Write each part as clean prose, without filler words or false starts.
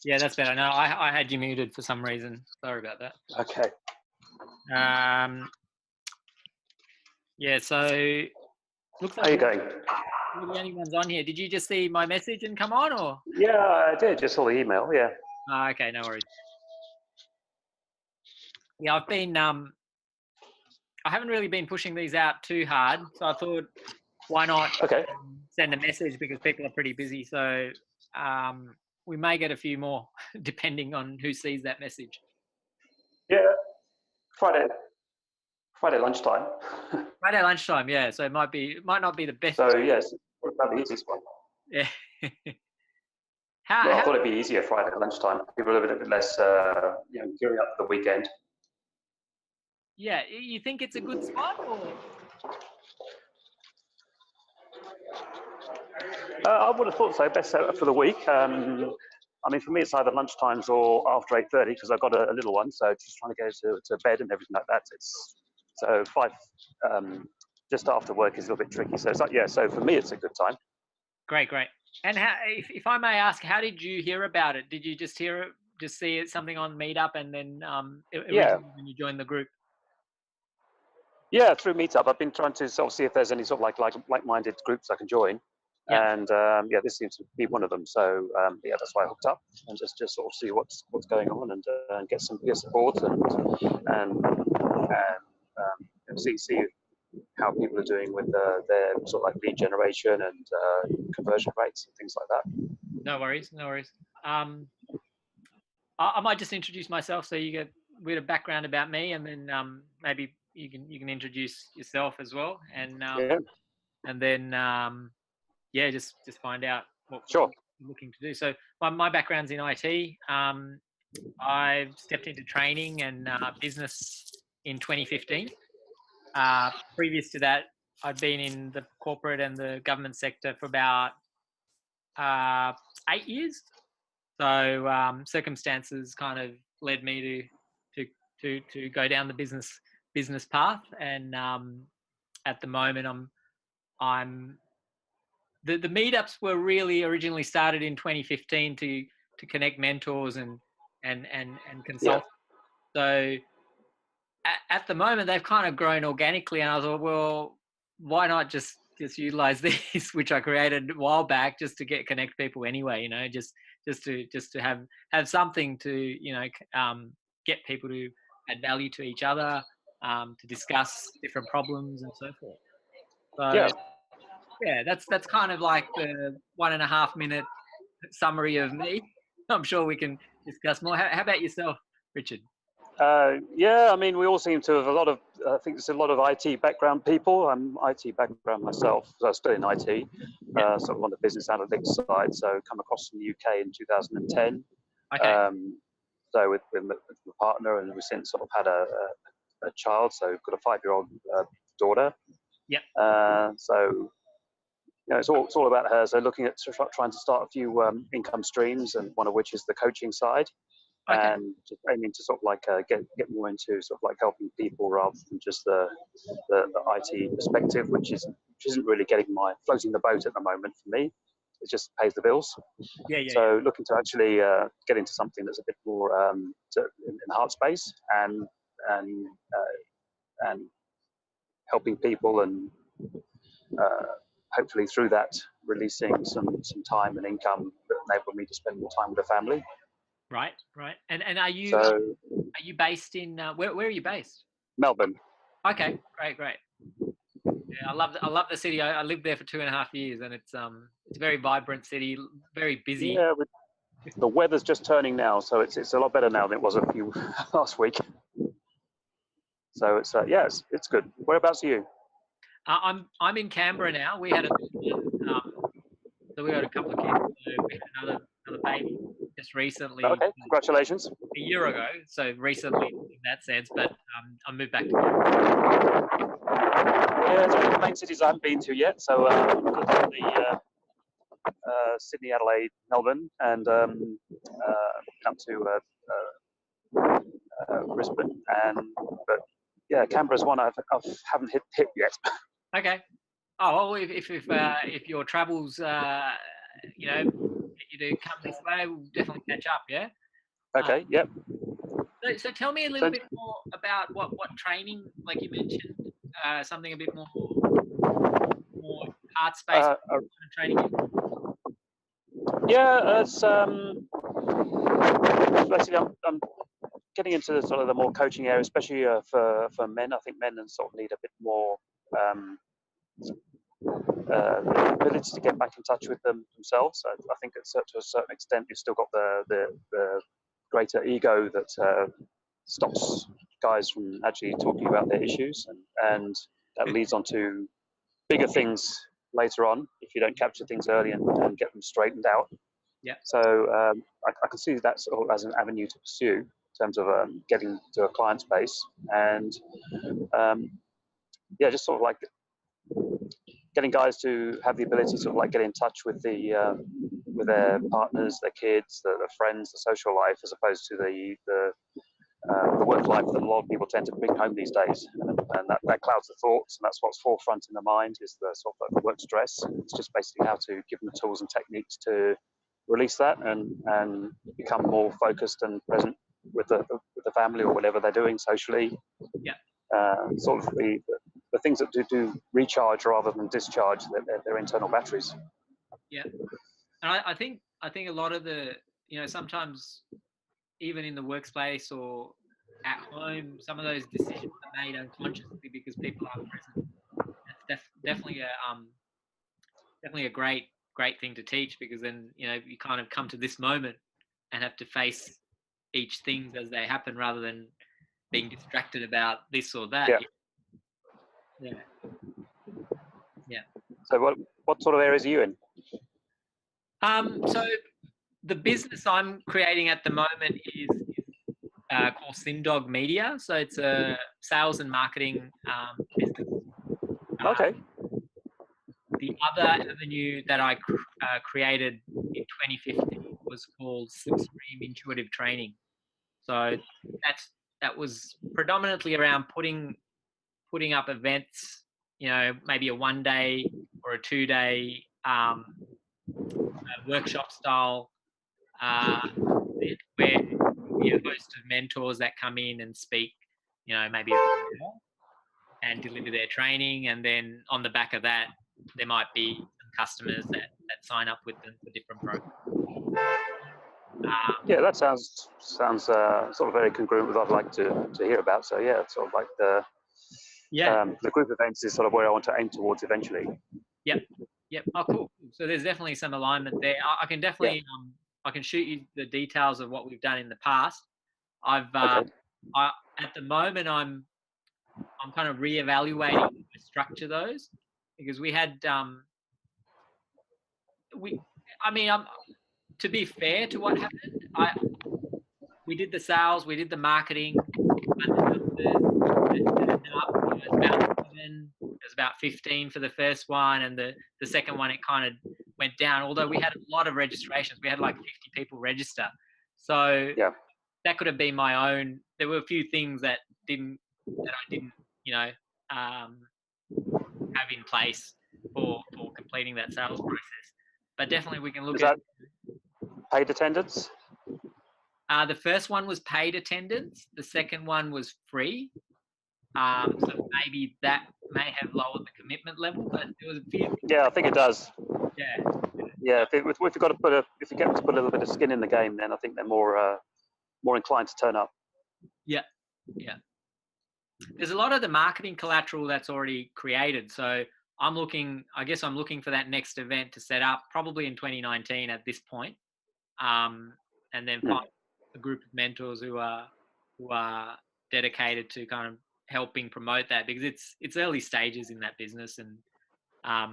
Yeah, that's better. No, I had you muted for some reason. Sorry about that. Okay. Yeah, so looks like How are you going? we're the only ones on here. Did you just see my message and come on, or? Yeah, I did. Just saw the email. Yeah. Okay, no worries. Yeah, I've been I haven't really been pushing these out too hard, so I thought, why not Okay. send a message, because people are pretty busy. So we may get a few more depending on who sees that message. Yeah. Friday lunchtime. Friday lunchtime, yeah. So it might not be the best. So yes, about the easiest one. Yeah. Well, I how thought it'd be easier Friday lunchtime. People are a little bit less, gearing up for the weekend. Yeah, you think it's a good spot, or? I would have thought so. Best setup for the week. I mean, for me, it's either lunchtimes or after 8:30 because I've got a little one. So just trying to go to bed and everything like that. So 5 just after work is a little bit tricky. So it's like, yeah. So for me, it's a good time. Great. And how, if I may ask, how did you hear about it? Did you just see it something on Meetup, and then Yeah. originally when you joined the group? Yeah, through Meetup, I've been trying to sort of see if there's any sort of like-minded groups I can join. Yeah. And yeah, this seems to be one of them. So yeah, that's why I hooked up and just sort of see what's going on and get some peer support and see how people are doing with their sort of like lead generation and conversion rates and things like that. No worries. I might just introduce myself so you get a bit of background about me, and then maybe you can introduce yourself as well, and Yeah, and then yeah, just find out what sure. you're looking to do. So my background's in IT. I've stepped into training and business in 2015. Previous to that, I'd been in the corporate and the government sector for about 8 years. So circumstances kind of led me to go down the business path, and at the moment I'm the meetups were really originally started in 2015 to connect mentors and Yeah, consult. So at the moment they've kind of grown organically, and I thought, well, why not just utilize this, which I created a while back, just to connect people anyway, just to have something to get people to add value to each other, to discuss different problems and so forth. yeah. So yeah, that's kind of like the 1.5 minute summary of me. I'm sure we can discuss more. How about yourself, Richard? Yeah, I mean, we all seem to have I think there's a lot of IT background people. I'm IT background myself, so I'm still in IT, sort of on the business analytics side. So come across from the UK in 2010. Okay. So with my partner, and we've since sort of had a child, so we've got a 5-year-old daughter. Yep. So it's all about her. So looking at trying to start a few income streams, and one of which is the coaching side. Okay. And just aiming to sort of like get more into sort of like helping people rather than just the IT perspective, which isn't really floating the boat at the moment for me. It just pays the bills. Yeah. So looking to actually get into something that's a bit more in the heart space and helping people, and hopefully through that releasing some time and income that enable me to spend more time with the family. Right. And are you based in where are you based? Melbourne. Okay, great. Yeah, I love the city. I lived there for 2.5 years, and it's a very vibrant city, very busy. Yeah, the weather's just turning now, so it's a lot better now than it was last week. So it's it's good. Whereabouts are you? I'm in Canberra now. We had a couple of kids. So we had another baby just recently. Okay, congratulations. A year ago, so recently in that sense. But I moved back to Canberra. Yeah, it's one of the main cities I haven't been to yet. So the Sydney, Adelaide, Melbourne, and up to Brisbane. But yeah, Canberra's one I haven't hit yet. Okay. Oh well, if your travels, get you to come this way. We'll definitely catch up. Yeah. Okay. Yep. So tell me a little bit more about what training, like you mentioned, something a bit more heart space training. Yeah, it's basically I'm getting into sort of the more coaching area, especially for men. I think men sort of need a bit more ability to get back in touch with themselves. I think to a certain extent, you've still got the greater ego that stops guys from actually talking about their issues, and that leads on to bigger things later on if you don't capture things early and get them straightened out. Yeah. So I can see that sort of as an avenue to pursue in terms of getting to a client base, and yeah, just sort of like getting guys to have the ability to sort of like get in touch with their partners, their kids, their friends, the social life, as opposed to the work life that a lot of people tend to bring home these days, and that clouds the thoughts, and that's what's forefront in the mind is the sort of work stress. It's just basically how to give them the tools and techniques to release that and become more focused and present with the family or whatever they're doing socially. Yeah. Sort of the things that do recharge rather than discharge their internal batteries. Yeah, and I think a lot of the, sometimes even in the workspace or at home, some of those decisions are made unconsciously because people aren't present. That's definitely a great thing to teach, because then you kind of come to this moment and have to face each thing as they happen rather than being distracted about this or that. Yeah. Yeah. So what sort of areas are you in? So the business I'm creating at the moment is called Sindog Media. So it's a sales and marketing business. Okay. The other avenue that I created in 2015 was called Slipstream Intuitive Training. So that was predominantly around putting up events, maybe a 1 day or a 2 day workshop style event where we have a host of mentors that come in and speak, maybe a bit more and deliver their training, and then on the back of that, there might be some customers that sign up with them for different programs. Yeah, that sounds sort of very congruent with what I'd like to hear about. So yeah, it's sort of like the group events is sort of where I want to aim towards eventually. Yep. Oh, cool. So there's definitely some alignment there. I can definitely I can shoot you the details of what we've done in the past. I've Okay. at the moment I'm kind of reevaluating how to structure those, because we had to be fair to what happened, we did the sales, we did the marketing, it was about 15 for the first one, and the second one it kind of went down, although we had a lot of registrations. We had like 50 people register, so that could have been my own. There were a few things that I didn't have in place for completing that sales process, but definitely we can look at paid attendance. The first one was paid attendance, the second one was free. So maybe that may have lowered the commitment level, but there was a few. Yeah, I think it does. Yeah. If you get to put a little bit of skin in the game, then I think they're more inclined to turn up. Yeah. There's a lot of the marketing collateral that's already created, so I'm looking for that next event to set up probably in 2019 at this point, and then find a group of mentors who are dedicated to kind of helping promote that, because it's early stages in that business, and I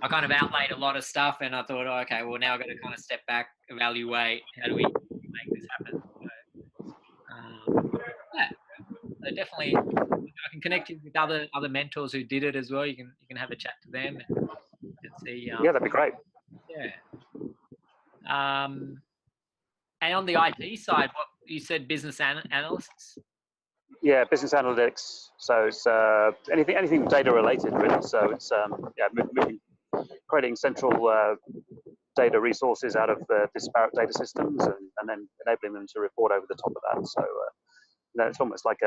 kind of outlaid a lot of stuff, and I thought, okay, well now I've got to kind of step back, evaluate how do we make this happen. So definitely, I can connect you with other mentors who did it as well. You can have a chat to them and see. Yeah, that'd be great. Yeah. And on the IT side, what you said, business analysts? Yeah, business analytics. So it's anything data related, really. So it's creating central data resources out of the disparate data systems, and then enabling them to report over the top of that. So it's almost like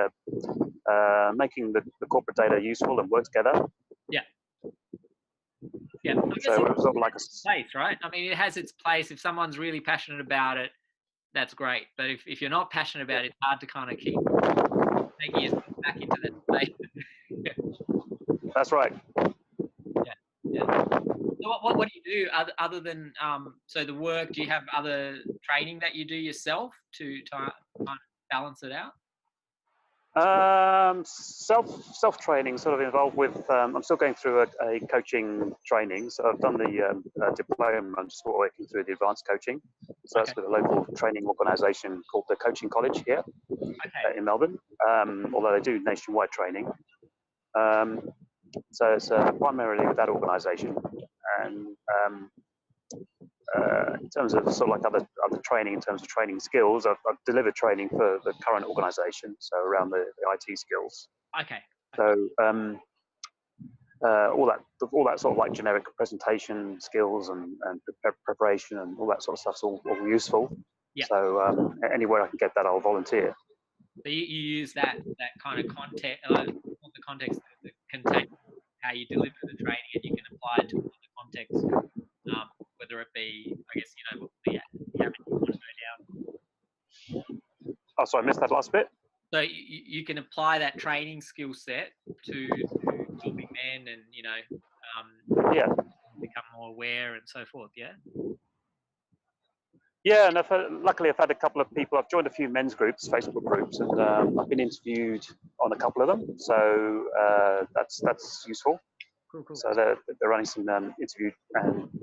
making the corporate data useful and work together. Yeah. Yeah. I guess So it was sort of like a place, right? I mean, it has its place. If someone's really passionate about it, that's great. But if you're not passionate about it, it's hard to kind of keep taking yourself back into that space. That's right. Yeah. Yeah. So what do you do other than so the work? Do you have other training that you do yourself to kind of balance it out? Self training, sort of involved with. I'm still going through a coaching training, so I've done the diploma. I'm just working through the advanced coaching. So that's with a local training organisation called the Coaching College here in Melbourne. Although they do nationwide training. So it's primarily with that organisation, and in terms of sort of like other training, in terms of training skills, I've delivered training for the current organisation, so around the IT skills. Okay. So all that sort of like generic presentation skills and preparation and all that sort of stuff's all useful. Yeah. So anywhere I can get that, I'll volunteer. So you use that kind of context, the context that contains how you deliver the training, and you can apply it to other contexts, whether it be, I guess, the average you want to go down. Oh, sorry, I missed that last bit. So you can apply that training skill set to helping men, and become more aware and so forth. Yeah. Yeah, and luckily I've had a couple of people. I've joined a few men's groups, Facebook groups, and I've been interviewed on a couple of them. So that's useful. Cool. So they're running some interview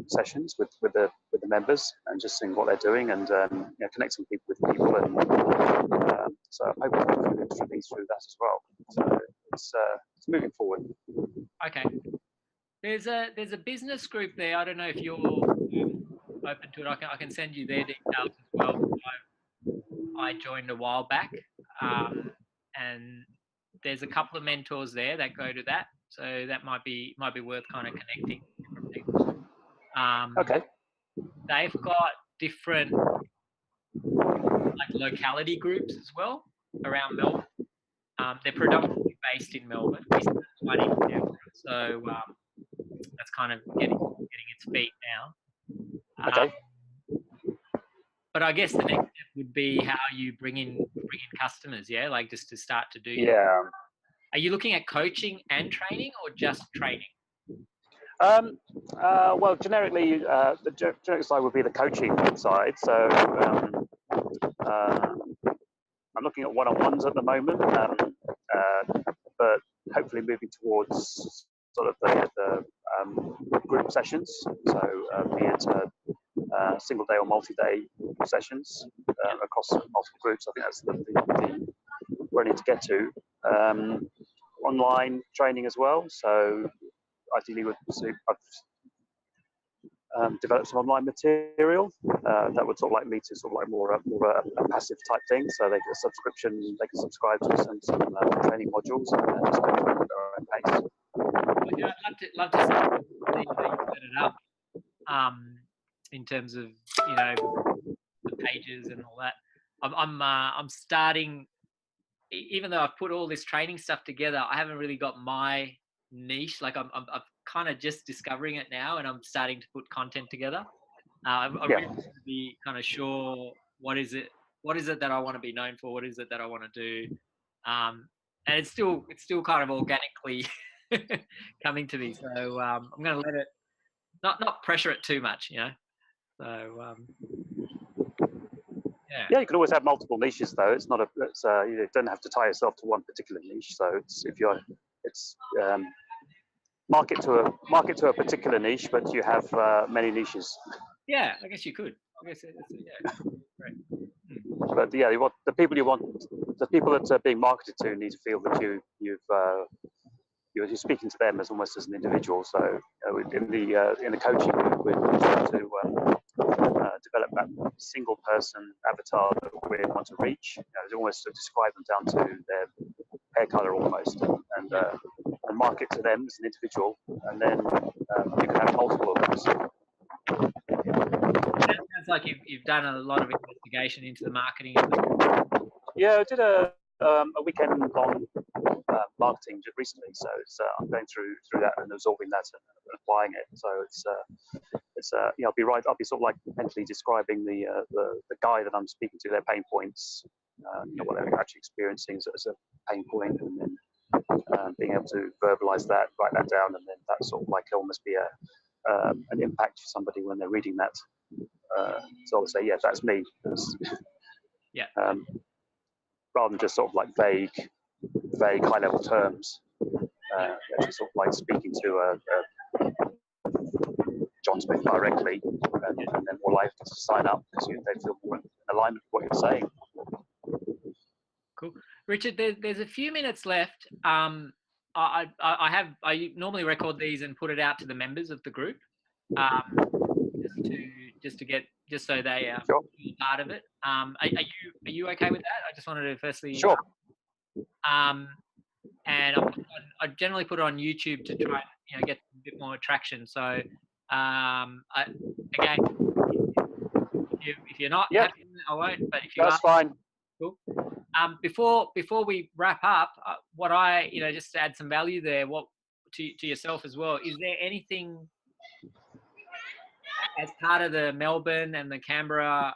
sessions with the members, and just seeing what they're doing, and connecting people with people, and so I'm hoping to put these through that as well. So it's moving forward. Okay. There's a business group there. I don't know if you're open to it. I can send you their details as well. I joined a while back, and there's a couple of mentors there that go to that, so that might be worth kind of connecting different people. Okay. They've got different like locality groups as well around Melbourne. They're predominantly based in Melbourne, so that's kind of getting its feet now. Okay. But I guess the next step would be how you bring in customers, yeah, like just to start to do. Yeah. Are you looking at coaching and training, or just training? Well, generically, the generic side would be the coaching side. So I'm looking at one-on-ones at the moment, but hopefully moving towards sort of the group sessions. So be it single day or multi-day sessions across multiple groups. I think that's the where I need to get to. Online training as well. So ideally, I've developed some online material that would sort of like lead to sort of like more a passive type thing. So they get a subscription, they can subscribe to some training modules and just go through at their own pace. Yeah, I'd love to see how you set it up in terms of the pages and all that. I'm starting. Even though I've put all this training stuff together, I haven't really got my niche. Like I'm kind of just discovering it now, and I'm starting to put content together. I really want to be kind of sure what is it that I want to be known for, what is it that I want to do, and it's still kind of organically coming to me. So I'm going to let it not pressure it too much, So yeah, you can always have multiple niches though. It's not you don't have to tie yourself to one particular niche. So it's market to a particular niche, but you have many niches. Yeah, I guess you could. I guess great. But yeah, the people that are being marketed to need to feel that you're speaking to them as almost as an individual. So in the coaching, we're trying to develop that single person avatar that we want to reach. Almost to describe them down to their hair color almost, and market to them as an individual, and then you can have multiple of those. Sounds like you've done a lot of investigation into the marketing. Yeah, I did a weekend on marketing just recently, so I'm going through that and absorbing that and applying it. So I'll be right. I'll be sort of like mentally describing the guy that I'm speaking to, their pain points, what they're actually experiencing as a pain point, and then being able to verbalize that, write that down, and then that sort of like almost be an impact for somebody when they're reading that. So I'll say, yeah, that's me. Yeah. Rather than just sort of like vague high-level terms. Actually sort of like speaking to John Smith directly, and then more likely to sign up because they feel more in alignment with what you're saying. Cool, Richard. There's a few minutes left. I normally record these and put it out to the members of the group, just so they Sure. feel part of it. Are you okay with that? I just wanted to firstly. Sure. And I generally put it on YouTube to try and get a bit more traction. So again, if you're not happy with it, I won't. But if you that's fine. Cool. Before we wrap up, what I just to add some value there, what to yourself as well. Is there anything as part of the Melbourne and the Canberra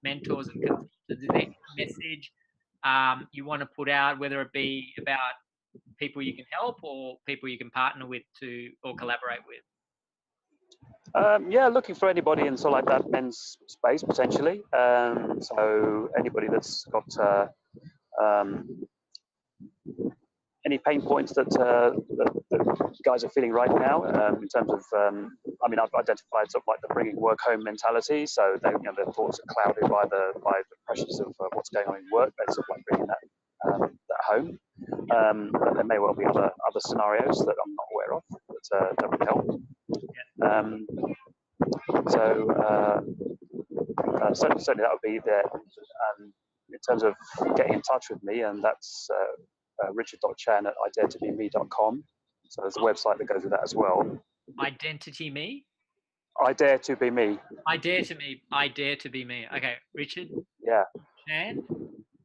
mentors and consultants? Is there any message you want to put out, whether it be about people you can help or people you can partner with or collaborate with? Yeah, looking for anybody in sort of like that men's space potentially. So anybody that's got any pain points that guys are feeling right now in terms of, I've identified sort of like the bringing work home mentality. So their thoughts are clouded by the pressures of what's going on in work. They're sort of like bringing that home. But there may well be other scenarios that I'm not aware of that would help. Certainly that would be there. In terms of getting in touch with me, and that's richard.chan@idaretobeme.com. So there's a website that goes with that as well. Identity Me? I dare to be me. I dare to be me. Okay, Richard. Yeah. Chan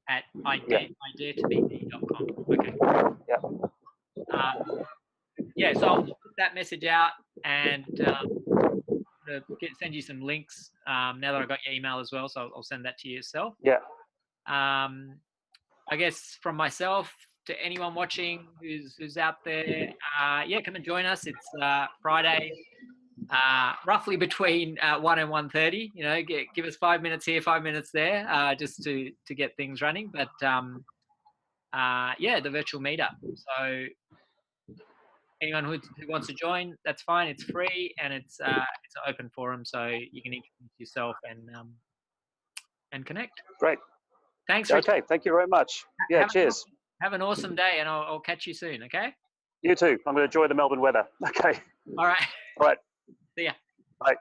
at idaretobeme.com. Okay. Yeah. So I'll put that message out and send you some links. Now that I got your email as well, so I'll send that to yourself. Yeah. I guess from myself to anyone watching who's out there, come and join us. It's Friday, roughly between 1 and 1:30. Give us 5 minutes here, 5 minutes there, just to get things running. But the virtual meetup. So anyone who wants to join, that's fine. It's free and it's an open forum, so you can introduce yourself and connect. Great. Thanks, Richard. Okay, thank you very much. Yeah, cheers. Have an awesome day, and I'll catch you soon, okay? You too. I'm going to enjoy the Melbourne weather. Okay. All right. All right. See ya. Bye.